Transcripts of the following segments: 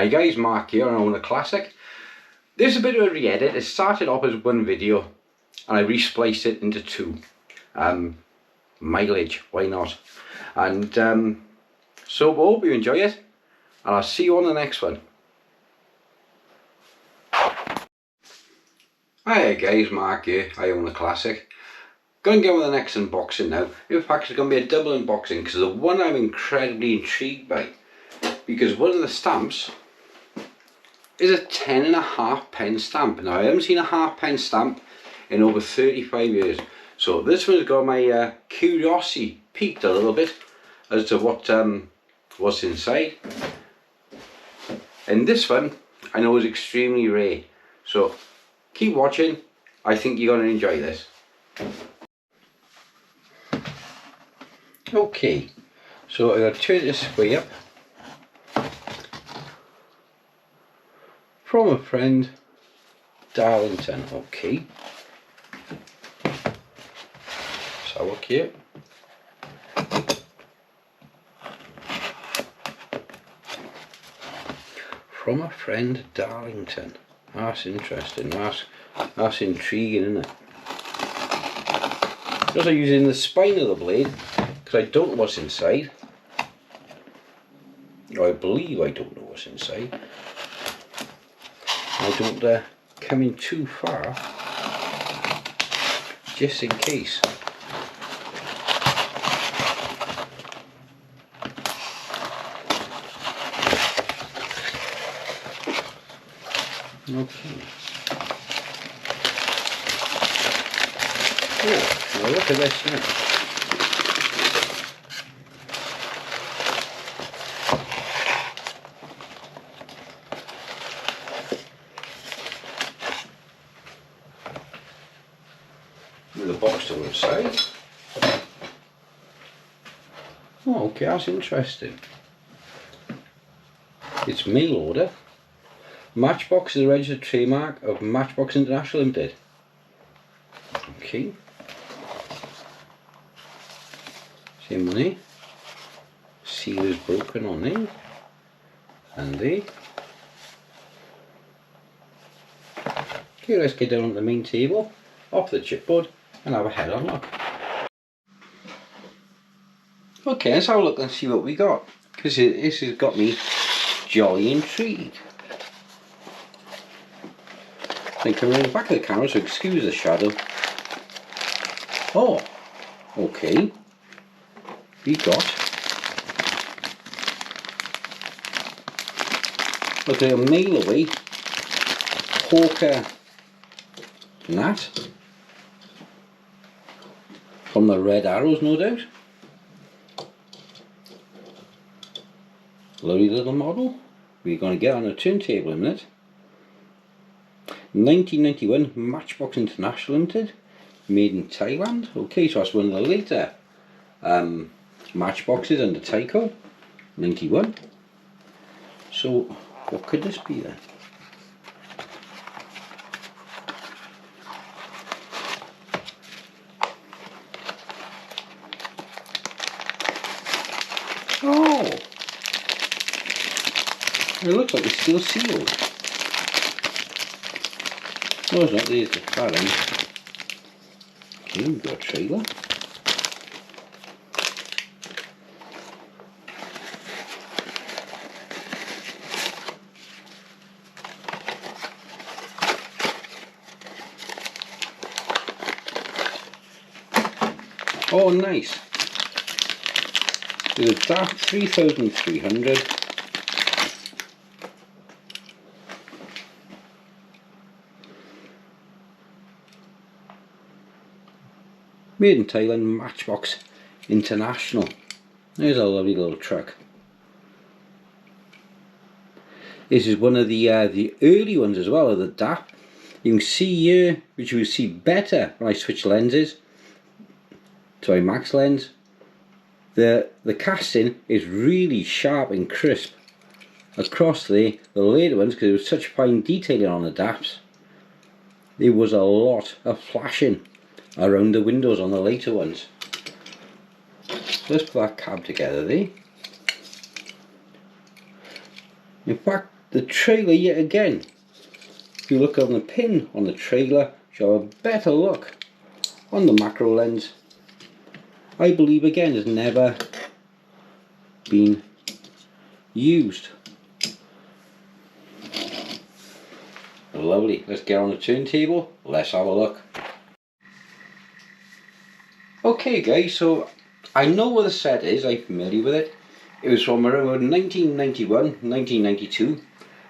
Hi guys, Mark here, I own a classic. This is a bit of a re-edit. It started off as one video and I re-spliced it into two. Mileage, why not? And so I hope you enjoy it and I'll see you on the next one. Hi guys, Mark here, I own a classic. Going to get with the next unboxing now. In fact, it's going to be a double unboxing because the one I'm incredibly intrigued by, because one of the stamps is a 10.5p stamp. Now I haven't seen a half-pen stamp in over 35 years, so this one's got my curiosity piqued a little bit as to what's inside. And this one I know is extremely rare, so keep watching. I think you're going to enjoy this. Okay, so I'm going to turn this way up. From a friend, Darlington. Okay. Let's have a look here. From a friend, Darlington. That's interesting. That's intriguing, isn't it? Also using the spine of the blade because I don't know what's inside. Or I believe I don't know what's inside. I don't come in too far, just in case. Okay. Oh, now look at this now. With the box to one side. Oh, okay, that's interesting. It's mail order. Matchbox is a registered trademark of Matchbox International Limited. Okay. Same money. Seal is broken on there. And there. Okay, let's get down on the main table, off the chipboard, and have a head on look. Okay, let's have a look and see what we got, because this has got me jolly intrigued. Then come around the back of the camera, so excuse the shadow. Oh, okay. We got a mail away poker nat from the Red Arrows, no doubt. Lovely little model. We're going to get on a turntable in a minute. 1991 Matchbox International Limited, made in Thailand. Okay, so that's one of the later matchboxes under Tyco, 91. So what could this be then? Oh, it looks like it's still sealed. No, it's not. There's the far end. Okay, we've got a trailer. Oh, nice. There's a DAF 3300. Made in Thailand, Matchbox International. There's a lovely little truck. This is one of the early ones as well, of the DAP. You can see here, which you will see better when I switch lenses to my max lens. The casting is really sharp and crisp across the later ones, because there was such fine detailing on the DAPs. There was a lot of flashing around the windows on the later ones. So let's put that cab together there. In fact, The trailer yet again, if you look on the pin on the trailer, show a better look on the macro lens. I believe again has never been used. Lovely, let's get on the turntable, let's have a look. Okay guys, so I know what the set is, I'm familiar with it. It was from around 1991, 1992.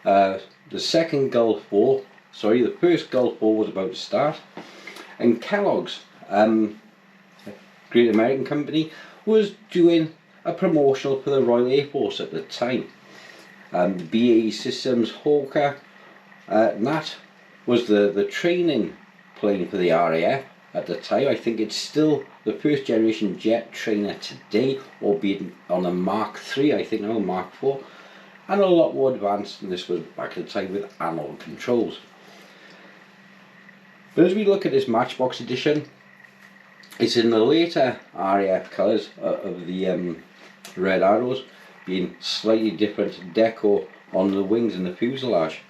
The second Gulf War, sorry, the first Gulf War was about to start. And Kellogg's, great American company, was doing a promotional for the Royal Air Force at the time. BAE Systems Hawker, that was the training plane for the RAF at the time. I think it's still the first generation jet trainer today, albeit on a Mark III, I think now Mark IV, and a lot more advanced than this was back at the time with analog controls. But as we look at this Matchbox edition, it's in the later RAF colours of the red arrows, being slightly different deco on the wings and the fuselage.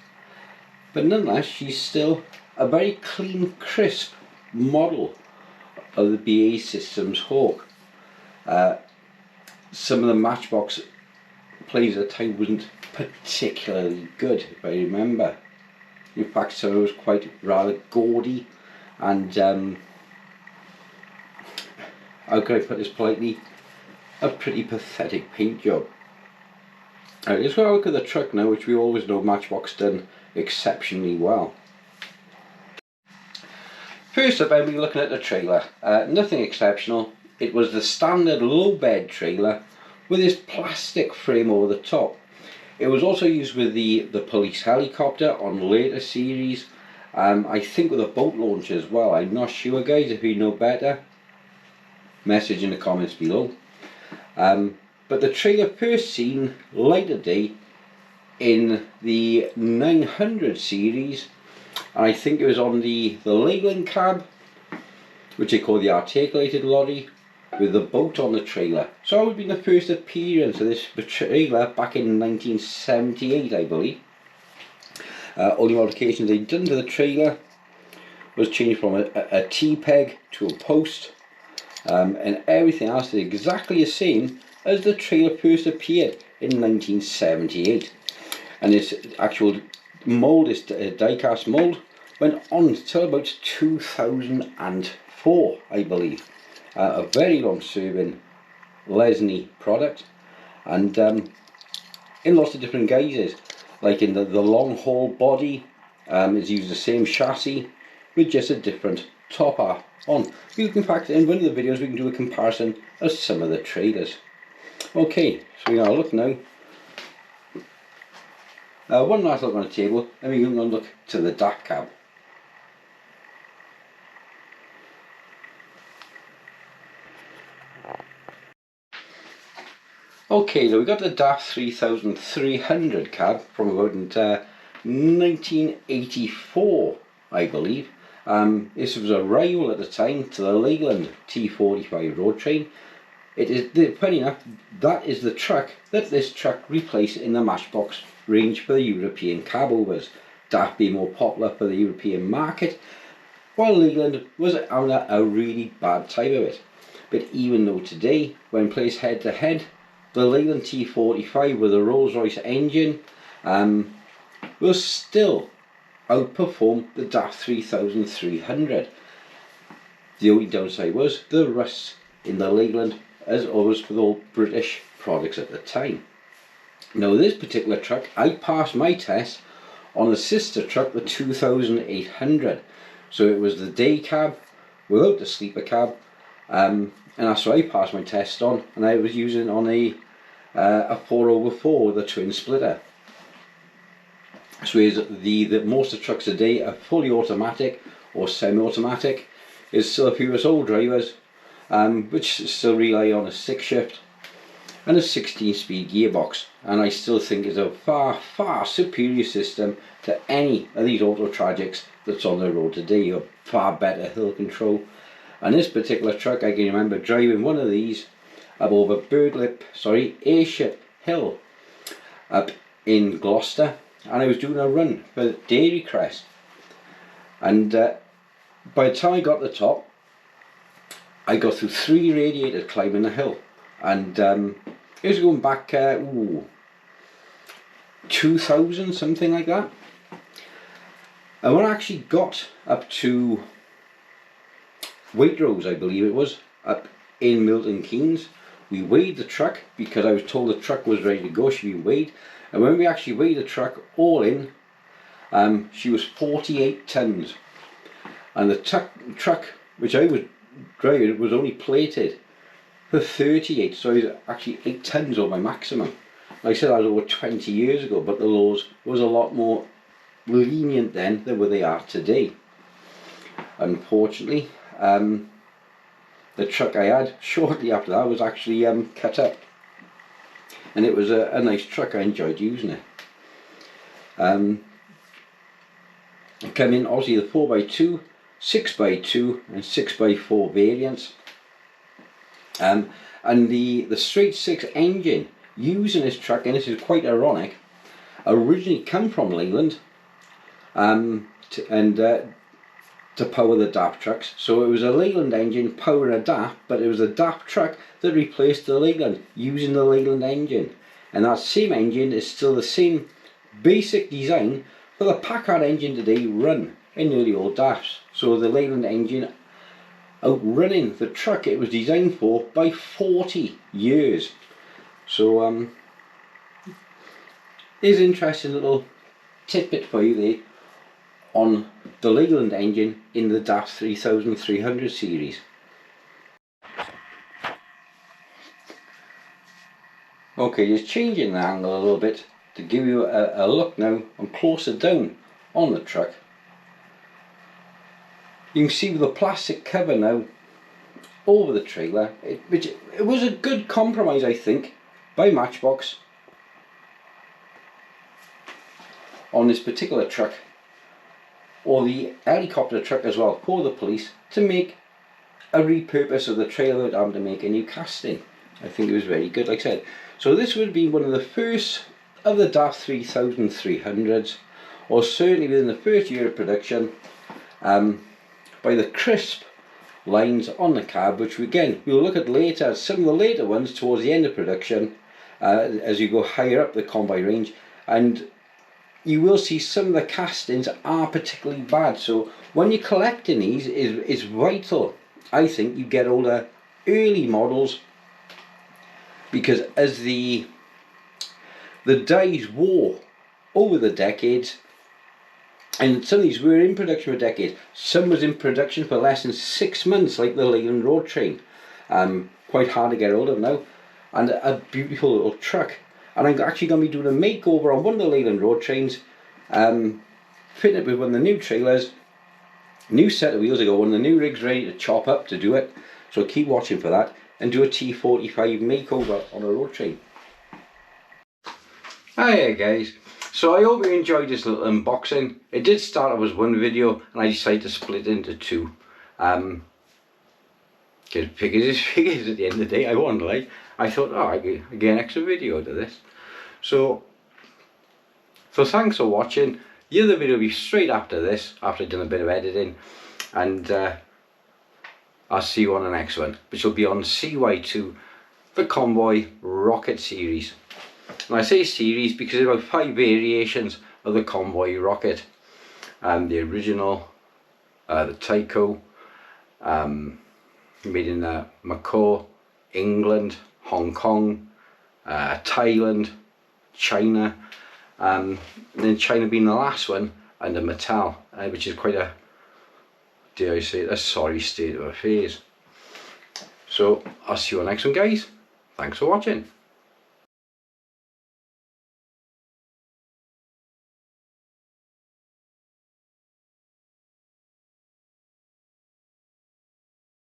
But nonetheless, she's still a very clean, crisp model of the BAE Systems Hawk. Some of the Matchbox planes at the time wasn't particularly good, if I remember. In fact, some of it was quite rather gaudy and, how can I put this politely, a pretty pathetic paint job. Alright, let's have a look at the truck now, which we always know Matchbox done exceptionally well. First up, I'll be looking at the trailer. Nothing exceptional. It was the standard low bed trailer with this plastic frame over the top. It was also used with the police helicopter on later series. I think with a boat launch as well. I'm not sure guys, if you know better, message in the comments below. But the trailer first seen light of day in the 900 series, and I think it was on the Leyland cab, which they call the articulated lorry, with the boat on the trailer. So that would be the first appearance of this trailer back in 1978, I believe. Only modifications they'd done to the trailer was changed from a T-peg to a post, and everything else is exactly the same as the trailer first appeared in 1978. And this actual mould, this diecast mould, went on until about 2004, I believe. A very long serving Lesney product, and in lots of different guises, like in the long haul body, it's used the same chassis with just a different top half on. You can, in fact, in one of the videos we can do a comparison of some of the trailers. Okay, so we're going to look now. One last look on the table, and we're going to look to the DAF cab. Okay, so we got the DAF 3300 cab from about 1984, I believe. This was a rival at the time to the Leyland T45 road train. It is, funny enough, that is the truck that this truck replaced in the Matchbox range for the European cabovers. DAF being more popular for the European market, while Leyland was on a really bad type of it. But even though today, when placed head to head, the Leyland T45 with a Rolls-Royce engine will still outperform the DAF 3300. The only downside was the rust in the Leyland, as always with all British products at the time. Now this particular truck, I passed my test on the sister truck, the 2800. So it was the day cab without the sleeper cab, and that's what I passed my test on, and I was using on a 4/4 with a twin splitter. So the most of the trucks today are fully automatic or semi-automatic. There's still a few of us old drivers which still rely on a 6-shift and a 16-speed gearbox, and I still think is a far superior system to any of these auto tragics that's on the road today. You have far better hill control, and this particular truck, I can remember driving one of these up over Airship Hill up in Gloucester, and I was doing a run for Dairy Crest, and by the time I got to the top, I got through 3 radiators climbing the hill, and it was going back 2000, something like that. And when I actually got up to Waitrose, I believe it was, up in Milton Keynes, we weighed the truck because I was told the truck was ready to go, she'd be weighed. And when we actually weighed the truck all in, she was 48 tons. And the truck which I was driving was only plated for 38, so I was actually 8 tons over my maximum. Like I said, that was over 20 years ago, but the laws was a lot more lenient then than what they are today. Unfortunately, the truck I had shortly after that was actually cut up, and it was a nice truck. I enjoyed using it. It came in obviously the 4x2, 6x2 and 6x4 variants, and the straight 6 engine used in this truck, and this is quite ironic, originally come from Leyland to power the DAP trucks. So it was a Leyland engine powering a DAP, but it was a DAP truck that replaced the Leyland using the Leyland engine, and that same engine is still the same basic design for the Packard engine today run in nearly all DAPs. So the Leyland engine outrunning the truck it was designed for by 40 years. So here's an interesting little tidbit for you there on the Leyland engine in the DAF 3300 series. Okay, just changing the angle a little bit to give you a look now and closer down on the truck. You can see with the plastic cover now over the trailer, which it was a good compromise, I think, by Matchbox on this particular truck, or the helicopter truck as well, for the police, to make a repurpose of the trailer without having to make a new casting. I think it was very good, like I said. So this would be one of the first of the DAF 3300s, or certainly within the first year of production, by the crisp lines on the cab, which again we'll look at later, some of the later ones towards the end of production, as you go higher up the Convoy range, and you will see some of the castings are particularly bad. So when you're collecting these, it's vital, I think, you get all the early models, because as the dies wore over the decades, and some of these were in production for decades, some was in production for less than 6 months, like the Leyland Road Train, quite hard to get hold of now, and a beautiful little truck. And I'm actually going to be doing a makeover on one of the Leyland Road Trains, fitting it with one of the new trailers, new set of wheels. I got one of the new rigs ready to chop up to do it, so keep watching for that, and do a T45 makeover on a road train. Hiya guys, so I hope you enjoyed this little unboxing. It did start off as one video, and I decided to split it into 2. Because figures is figures at the end of the day. I won't lie, I thought, oh, I could get an extra video to this. So thanks for watching. The other video will be straight after this, after I've done a bit of editing, and I'll see you on the next one, which will be on CY2, the Convoy Rocket series. And I say series because there are about 5 variations of the Convoy Rocket. The original, the Tyco, made in Macau, England, Hong Kong, Thailand, China, and then China being the last one under Mattel, which is quite a, dare I say it, a sorry state of affairs. So I'll see you on the next one guys. Thanks for watching.